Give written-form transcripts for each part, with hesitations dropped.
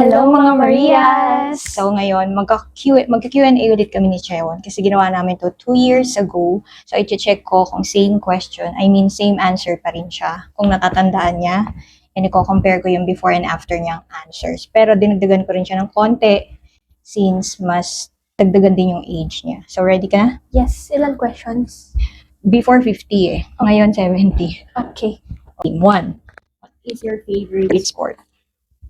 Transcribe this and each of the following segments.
Hello mga Marias! So ngayon, magka-Q&A ulit kami ni Chewon kasi ginawa namin to 2 years ago. So i-check ko kung same question, same answer pa rin siya. Kung natatandaan niya, and i-compare ko yung before and after niyang answers. Pero dinagdagan ko rin siya ng konti since mas dagdagan din yung age niya. So ready ka na? Yes, ilan questions? Before 50 eh. Ngayon 70. Okay. 1. What is your favorite sport?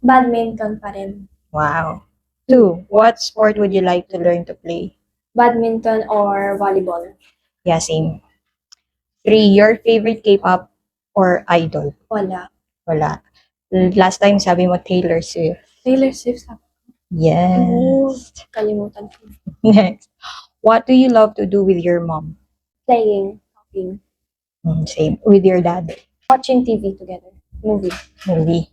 Badminton pa rin. Wow. 2. What sport would you like to learn to play? Badminton or volleyball? Yeah, same. 3. Your favorite K-pop or idol? Wala. Wala. Last time sabi mo Taylor Swift. Taylor Swift. Yes. Kalimutan ko. Next. What do you love to do with your mom? Playing. Talking. Same. With your dad? Watching TV together. Movie. Movie.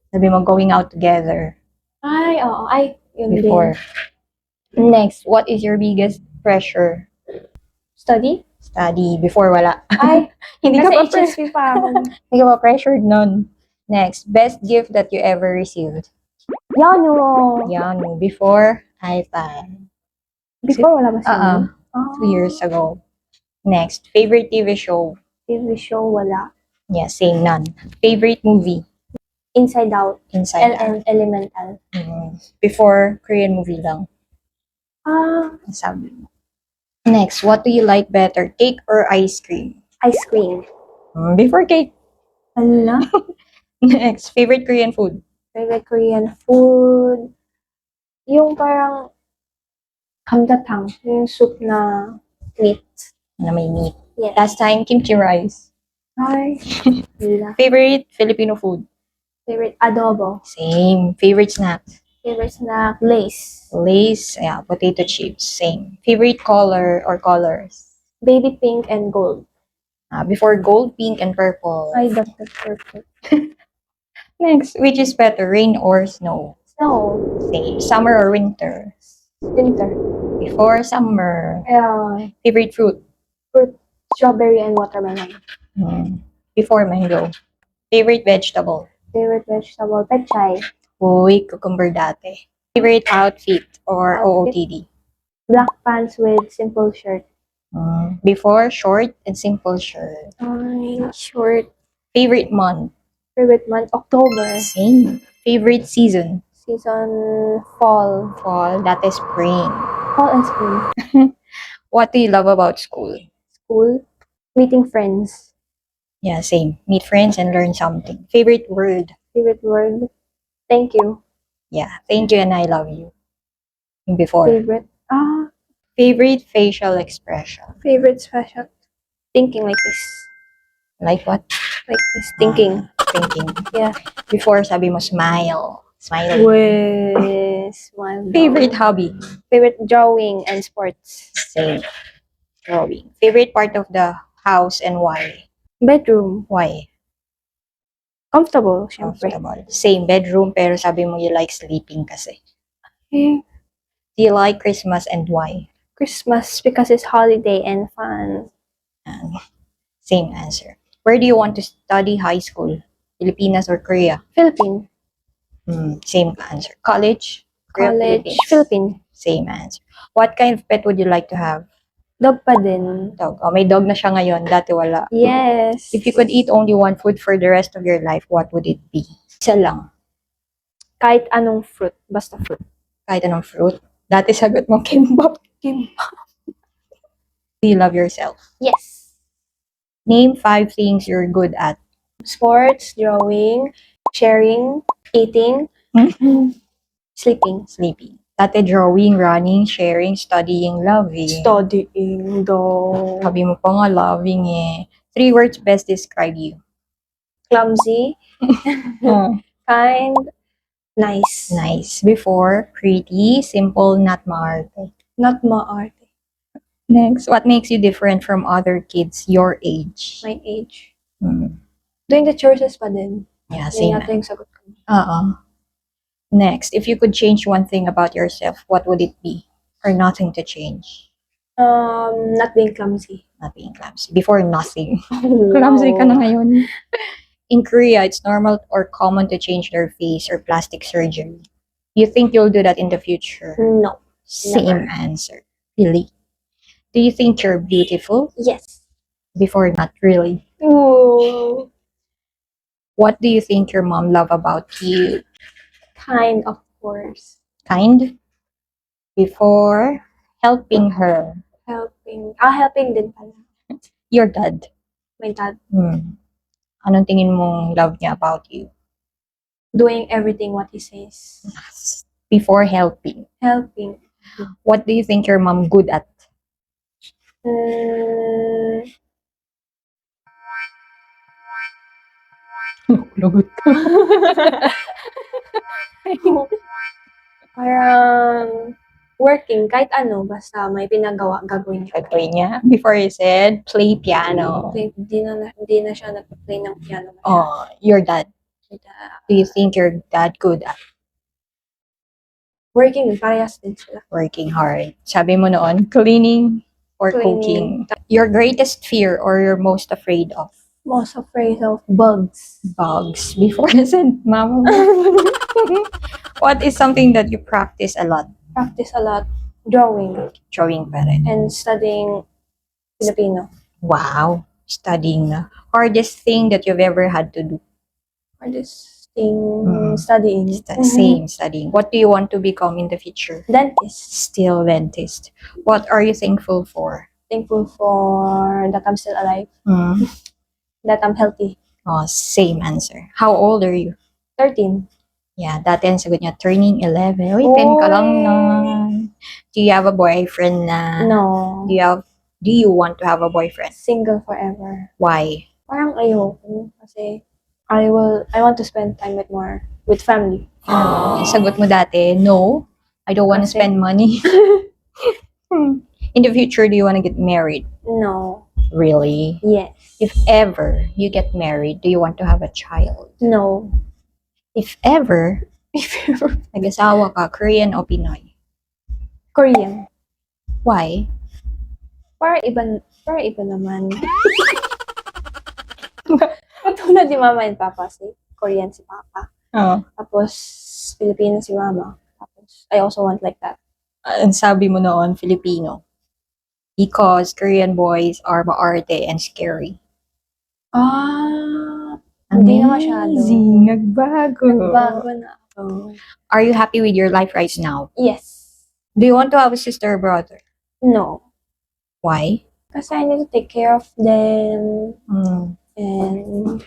Sabi mo going out together Ay, oo. Ay, yun before. din. Next. What is your biggest pressure? Study? Study. Before wala. Ay, Hindi ka nasa pa HSP pa ako. Hindi ka pa pressured nun. Next. Best gift that you ever received? Yano. Yan. Before, iPad. Before, wala ba siya? 2 years ago. Next. Favorite TV show? TV show, wala. Yeah, same, none. Favorite movie? Inside Out. Inside Out. Elemental. Before, Korean movie lang. Sabi mo. Next, what do you like better? Cake or ice cream? Ice cream. Before cake. Ala. Next, favorite Korean food? Favorite Korean food. Yung parang hamdatang. Yung soup na meat. Na may meat. Yes. Last time, kimchi rice. Ay. Wala. Favorite Filipino food? Favorite adobo. Same. Favorite snacks? Favorite snack, Lay's. Lay's, yeah, potato chips. Same. Favorite color or colors? Baby pink and gold. Before gold, pink, and purple. Ay, that's perfect. Next, which is better, rain or snow? Snow. Same. Summer or winter? Winter. Before summer. Favorite fruit? Fruit. Strawberry and watermelon. Before mango. Favorite vegetable? Favorite vegetable, pechay. Uy, cucumber dati. Favorite outfit or Outfit? OOTD? Black pants with simple shirt. Before, short and simple shirt. Ay, short. Favorite month? Favorite month, October. Same. Favorite season? Season, fall. Fall, that is spring. Fall and spring. What do you love about school? School. Meeting friends. Yeah, same. Meet friends and learn something. Favorite word? Favorite word, thank you. Yeah, thank you and I love you. Yung before. Favorite, Favorite facial expression? favorite special. Thinking like this. Like what? Like this. Thinking. Thinking. Yeah. Before, sabi mo smile. Smile. With one. Favorite hobby? Favorite drawing and sports. Same. Drawing. Favorite part of the house and why? Bedroom. Why? Comfortable, syempre. Comfortable. Same bedroom pero sabi mo you like sleeping kasi. Okay. Do you like Christmas and why? Christmas because it's holiday and fun. Same answer. Where do you want to study high school? Pilipinas or Korea? Philippine. Same answer. College? Korea, College. Philippines? Philippine. Same answer. What kind of pet would you like to have? Dog pa din. Dog. May dog na siya ngayon. Dati wala. Yes. If you could eat only one food for the rest of your life, what would it be? Isa lang. Kahit anong fruit. Basta fruit. Kahit anong fruit. Dati sagot mo, kimbap. Kimbap. Do you love yourself? Yes. Name 5 things you're good at. Sports, drawing, sharing, eating, sleeping. Sleeping. Dati drawing, running, sharing, studying, loving. Studying, daw. Sabi mo pa nga, loving eh. 3 words best describe you. Clumsy, kind, nice. Nice. Before, pretty, simple, not maarte. Not maarte. Next, what makes you different from other kids your age? My age. Doing the choices pa din. Yeah, Yun same. yata yung sagot ko. Next, if you could change one thing about yourself, what would it be? Or nothing to change? Not being clumsy. Not being clumsy. Before, nothing. Wow. Clumsy ka na ngayon. In Korea, it's normal or common to change their face or plastic surgery. You think you'll do that in the future? No. Same Never. answer. Really? Do you think you're beautiful? Yes. Before, not really. Ooh. What do you think your mom love about you? Kind, of course. Kind? Before, helping her. Helping din pala. Your dad. My dad. Anong tingin mong love niya about you? Doing everything what he says. Before helping. Helping. What do you think your mom good at? Lagot. Parang working, kahit ano, basta may pinagawa, gagawin niya. Gagawin niya. Before you said, play piano. Hindi na siya nag-play ng piano. Oh, your dad. Do you think your dad good at Working, parehas din sila. working hard? Sabi mo noon, cleaning or Cleaning. cooking. Your greatest fear or you're most afraid of? Most afraid of bugs. Bugs. Before you said, mama. What is something that you practice a lot? Practice a lot. Drawing. Drawing pa rin. And studying Filipino. Wow. Studying na. Hardest thing that you've ever had to do? Hardest thing, Mm. studying. Same, studying. What do you want to become in the future? Dentist. Still dentist. What are you thankful for? Thankful for that I'm still alive. Hmm. That I'm healthy. Oh, same answer. How old are you? 13. Yeah, dati ang sagot niya, turning 11. Uy, 10 ka lang na. Do you have a boyfriend na? No. Do you want to have a boyfriend? Single forever. Why? Parang ayoko. Kasi I want to spend time with family. Sagot mo dati, no, I don't want to Kasi- spend money. In the future, do you want to get married? No. Really? Yes. If ever you get married, do you want to have a child? No. If ever, nag-asawa ka, Korean o Pinoy? Korean. Why? Para iba naman. Katulad ni Mama and Papa, si Korean si Papa. Oh. Tapos, Filipino si Mama. Tapos, I also want like that. Ang sabi mo noon, Filipino. Because Korean boys are maarte and scary. Hindi na masyado. Amazing. Nagbago. Nagbago na ako. Are you happy with your life right now? Yes. Do you want to have a sister or brother? No. Why? Kasi I need to take care of them. And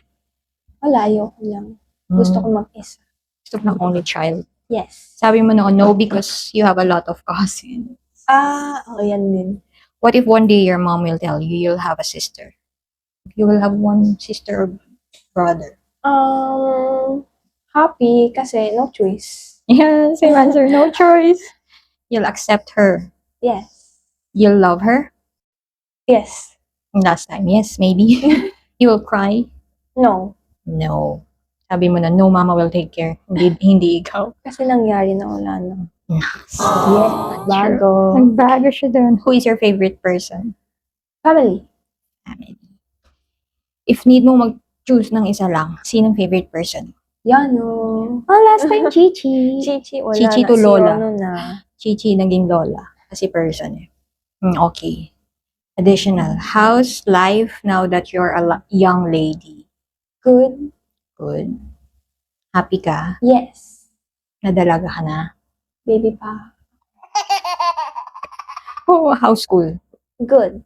wala, ayoko lang. Gusto ko mag-isa. Gusto ko ng only child. Yes. Sabi mo noon, no, because you have a lot of cousins. Yan din. What if one day your mom will tell you you'll have a sister? You will have one sister or brother. Happy kasi no choice. Yeah, same answer. No choice. You'll accept her. Yes. You'll love her. Yes. Last time, yes, maybe. You will cry. No. No. Sabi mo na, no, mama will take care. Hindi ikaw. Kasi nangyari na wala na. Yes. Bago. Nagbago siya dun. Who is your favorite person? Family. Family. If need mo mag-choose ng isa lang, sinong favorite person? Yano. Last time, Chichi. Chichi, wala Chichi na. to Lola. Si ano na. Chichi naging Lola. Kasi person eh. Okay. Additional. How's life now that you're a young lady? Good. Good. Happy ka? Yes. Nadalaga ka na? Baby pa. Oh, how's school? Good.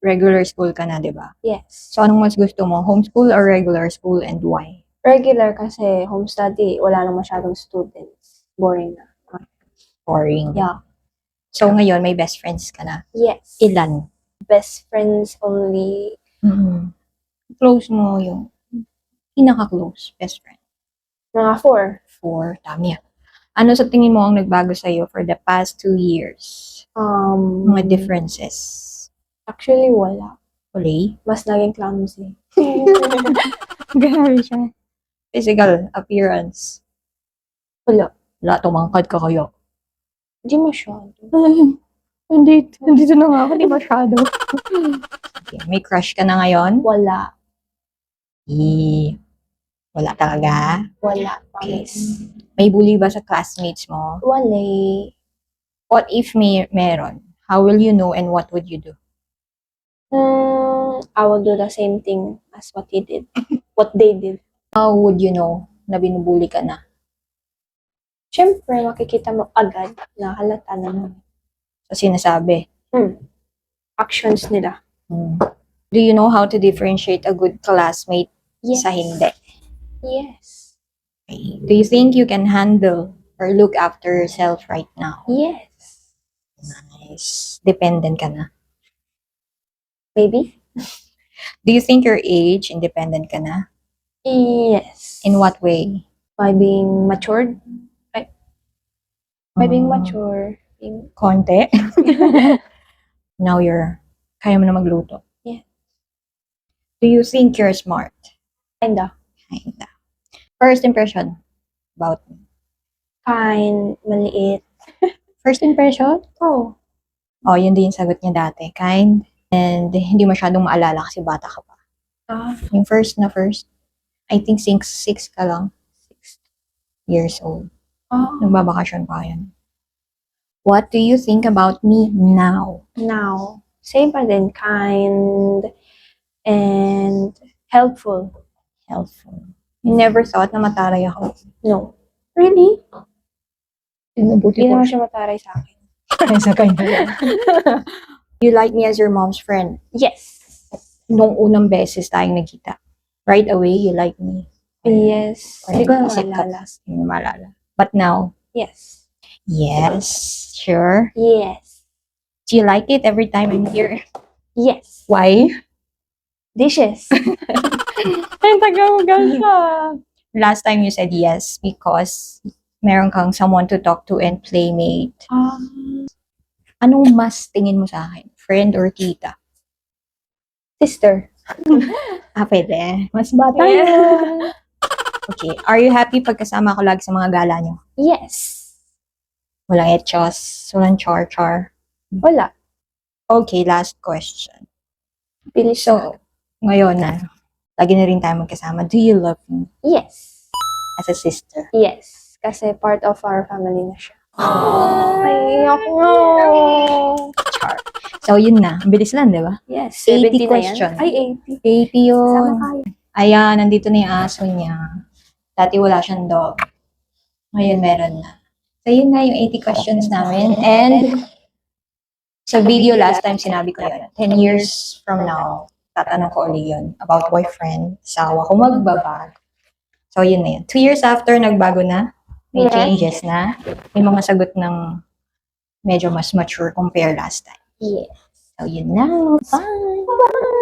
Regular school ka na, di ba? Yes. So, anong mas gusto mo? Homeschool or regular school and why? Regular kasi home study, wala nang masyadong students. Boring na. Boring. Yeah. So, ngayon, may best friends ka na? Yes. Ilan? Best friends only. Close mo yung pinaka-close best friend? Mga 4. 4. Tama yan. Ano sa tingin mo ang nagbago sa'yo for the past 2 years? Mga differences? Actually, wala. Uli? Mas naging clumsy. Grabe siya. Physical appearance. Wala. Wala, tumangkad ka kayo. Hindi masyado. Nandito na nga ako, di masyado. Okay, may crush ka na ngayon? Wala. Wala talaga? Wala, Okay. promise. May bully ba sa classmates mo? Wala. What if meron? How will you know and what would you do? I will do the same thing as what he did. What they did. How would you know na binubully ka na? Siyempre, makikita mo agad na halata naman. Sa sinasabi. Actions nila. Do you know how to differentiate a good classmate Yes. sa hindi? Yes. Okay. Do you think you can handle or look after yourself right now? Yes. Nice. Dependent ka na. Maybe? Do you think your age, independent ka na? Yes. In what way? By being matured. By being Mm. mature. Being... Konti? Now kaya mo na magluto? Yeah. Do you think you're smart? Kinda. Kinda. First impression about me. Kind. Maliit. First impression? Oh. Oh, yun din yung sagot niya dati. Kind. And hindi masyadong maalala kasi bata ka pa. Yung first, I think 6 ka lang. 6 years old. Nagbabakasyon pa yan. What do you think about me now? Now. Same pa din. Kind. And helpful. Helpful. You never thought na mataray ako? No. Really? Mabuti Hindi po naman siya. siya mataray sa akin. Sa kanya lang. You like me as your mom's friend? Yes. Nung unang beses tayong nagkita. Right away, you like me. Yes. Hindi ko na Isip ka. maalala. Hindi mo maalala. But now? Yes. Yes. Sure. Yes. Do you like it every time I'm here? Yes. Why? Dishes. Ay, taga-ugal siya. Last time you said yes because meron kang someone to talk to and playmate. Anong mas tingin mo sa akin? Friend or tita? Sister. Pwede. Mas bata Yeah. yun. Okay. Are you happy pagkasama ko lagi sa mga gala niyo? Yes. Walang etchos, walang char-char. Wala. Okay, last question. Bilis. So, ngayon na, lagi na rin tayo magkasama. Do you love me Yes. as a sister? Yes. Kasi part of our family na siya. Ay, ako. Char. So, yun na. Ang bilis lang, di ba? Yes. 80 70 na yan. question. Ay, 80. 80 yun. Sama kayo. Ayan, nandito na yung aso niya. Dati wala siyang dog. Ngayon meron na. So, yun na yung 80 questions namin. And sa video last time sinabi ko yun. 10 years from now, tatanong ko ulit yun about boyfriend, asawa ko magbabag. So, yun na yun. 2 years after, nagbago na. May Yeah. changes na. May mga sagot ng medyo mas mature compare last time. Yes. So, yun na. Bye! Bye!